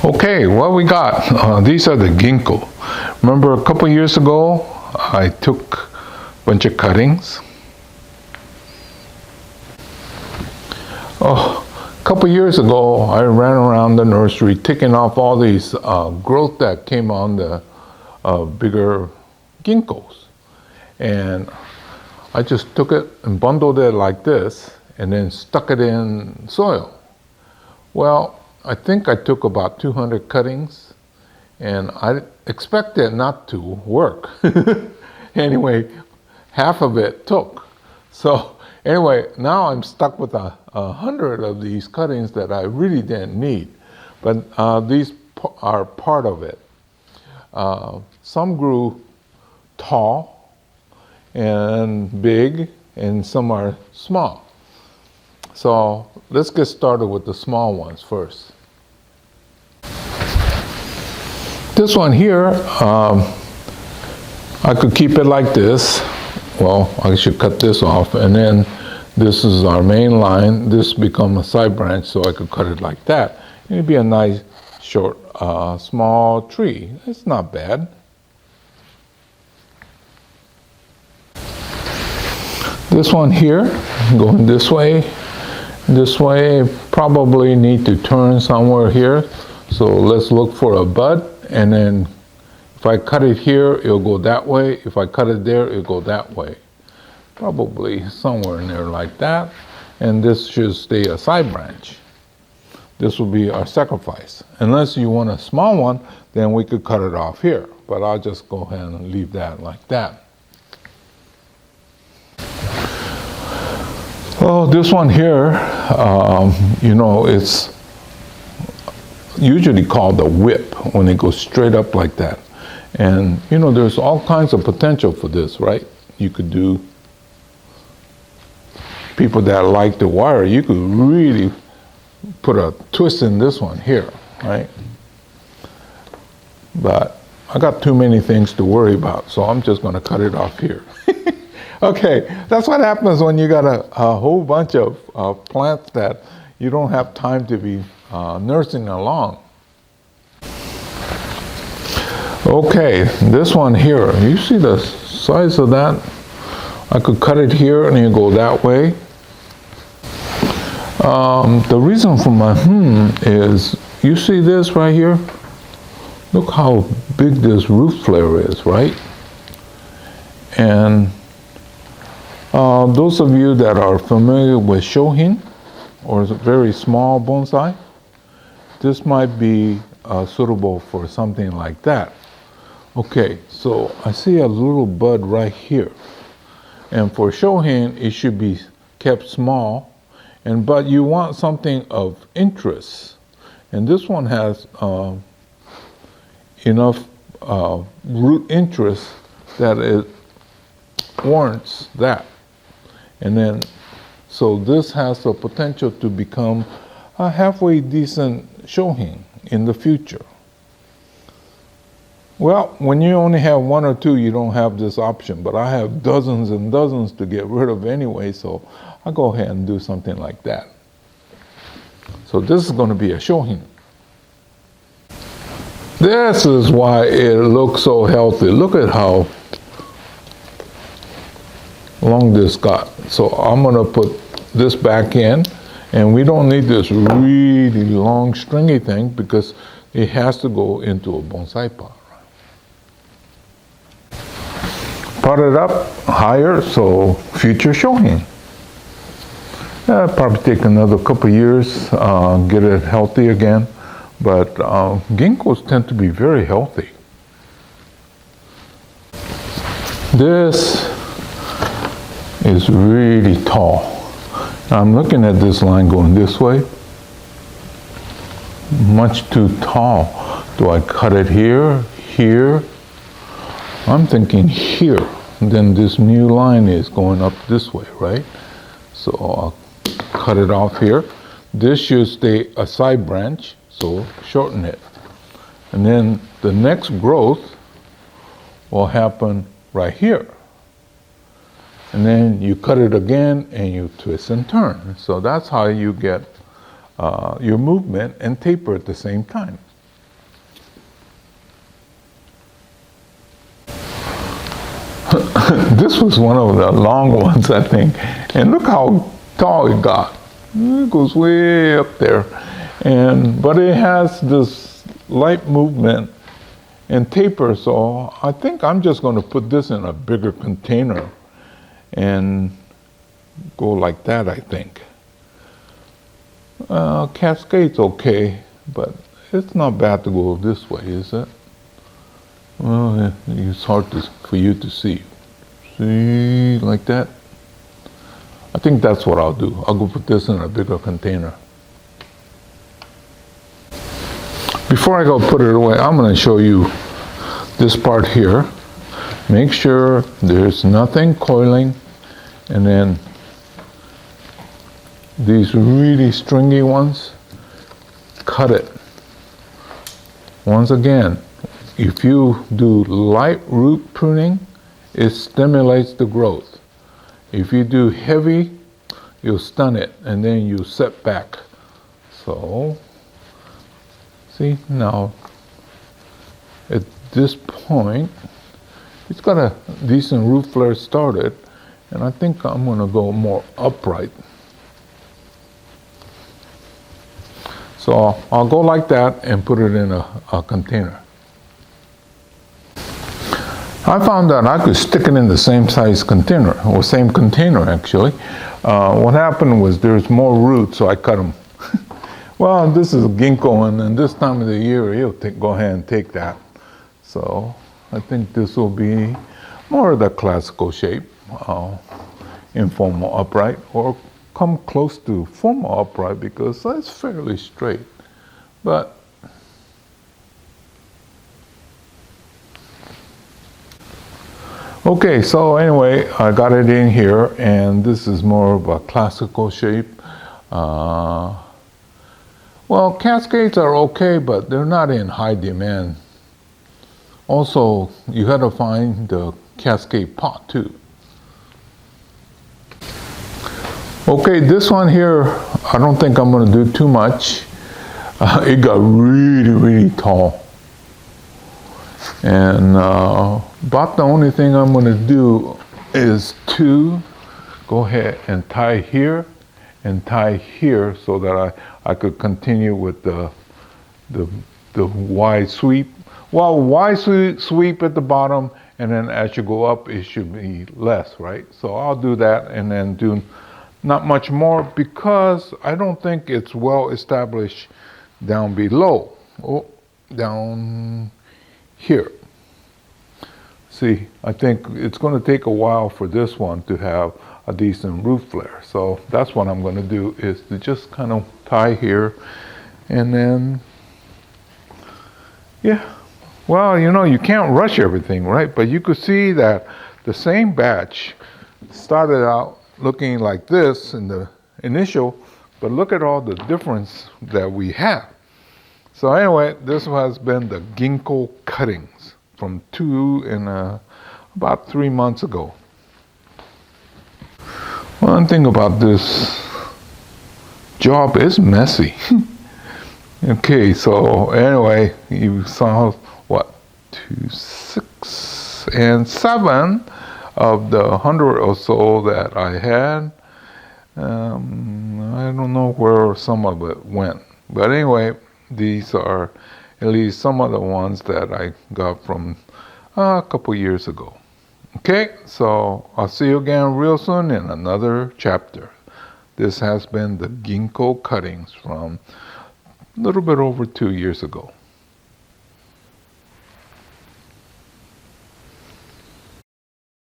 Okay, what we got? These are the ginkgo. Remember a couple years ago, I took a bunch of cuttings. Oh, a couple years ago, I ran around the nursery taking off all these growth that came on the bigger ginkgos. And I just took it and bundled it like this and then stuck it in soil. Well, I think I took about 200 cuttings and I expected not to work. Anyway, half of it took. So anyway, now I'm stuck with 100 of these cuttings that I really didn't need. But these are part of it. Some grew tall and big, and some are small. So let's get started with the small ones first. This one here, I could keep it like this. Well, I should cut this off, and then this is our main line. This becomes a side branch, so I could cut it like that. It'd be a nice, short, small tree. It's not bad. This one here, going this way, probably need to turn somewhere here. So let's look for a bud, and then if I cut it here, it'll go that way. If I cut it there, it'll go that way. Probably somewhere in there like that. And this should stay a side branch. This will be our sacrifice. Unless you want a small one, then we could cut it off here. But I'll just go ahead and leave that like that. Oh, this one here, it's usually called the whip when it goes straight up like that. And there's all kinds of potential for this, right? You could do, people that like the wire, you could really put a twist in this one here, right? But I got too many things to worry about, so I'm just going to cut it off here. Okay, that's what happens when you got a whole bunch of plants that you don't have time to be nursing along. Okay, this one here, you see the size of that? I could cut it here and you go that way. The reason for my is, you see this right here? Look how big this root flare is, right? And those of you that are familiar with shohin, or very small bonsai, this might be suitable for something like that. Okay, so I see a little bud right here. And for shohin, it should be kept small, but you want something of interest. And this one has enough root interest that it warrants that. And then, so this has the potential to become a halfway decent shohin in the future. Well, when you only have one or two, you don't have this option, but I have dozens and dozens to get rid of anyway, so I'll go ahead and do something like that. So this is going to be a shohin. This is why it looks so healthy. Look at how long this got. So I'm going to put this back in, and we don't need this really long stringy thing because it has to go into a bonsai pot. Pot it up higher, so future shohin. Probably take another couple years, get it healthy again, but ginkgos tend to be very healthy. This is really tall. I'm looking at this line going this way. Much too tall. Do I cut it here, here? I'm thinking here. And then this new line is going up this way, right? So I'll cut it off here. This should stay a side branch, so shorten it. And then the next growth will happen right here. And then you cut it again and you twist and turn. So that's how you get your movement and taper at the same time. This was one of the long ones, I think. And look how tall it got. It goes way up there. But it has this light movement and taper, so I think I'm just going to put this in a bigger container and go like that, I think. Cascade's okay, but it's not bad to go this way, is it? Well, it's hard for you to see. See, like that? I think that's what I'll do. I'll go put this in a bigger container. Before I go put it away, I'm going to show you this part here. Make sure there's nothing coiling, and then these really stringy ones, cut it. Once again, if you do light root pruning, it stimulates the growth. If you do heavy, you'll stun it, and then you set back. So, see, now, at this point, it's got a decent root flare started, and I think I'm going to go more upright. So I'll go like that and put it in a container. I found that I could stick it in the same size container, or same container actually. What happened was there's more roots, so I cut them. Well, this is Ginkgo, and this time of the year, he'll go ahead and take that. So I think this will be more of the classical shape, informal upright, or come close to formal upright because that's fairly straight. But okay, so anyway, I got it in here, and this is more of a classical shape. Well, cascades are okay, but they're not in high demand. Also, you got to find the cascade pot too. Okay, this one here, I don't think I'm going to do too much. It got really, really tall. And about the only thing I'm going to do is to go ahead and tie here and tie here so that I could continue with the wide sweep. Well, wide sweep at the bottom, and then as you go up, it should be less, right? So I'll do that and then do not much more because I don't think it's well established down below. Oh, down here. See, I think it's going to take a while for this one to have a decent root flare. So that's what I'm going to do, is to just kind of tie here and then, yeah. Well, you know, you can't rush everything, right? But you could see that the same batch started out looking like this in the initial, but look at all the difference that we have. So anyway, this has been the Ginkgo cuttings from about 3 months ago. One thing about this job is messy. Okay, so anyway, you saw what, 2, 6, and 7 of the 100 or so that I had. I don't know where some of it went, but anyway, these are at least some of the ones that I got from a couple years ago. Okay, so I'll see you again real soon in another chapter. This has been the Ginkgo cuttings from a little bit over 2 years ago.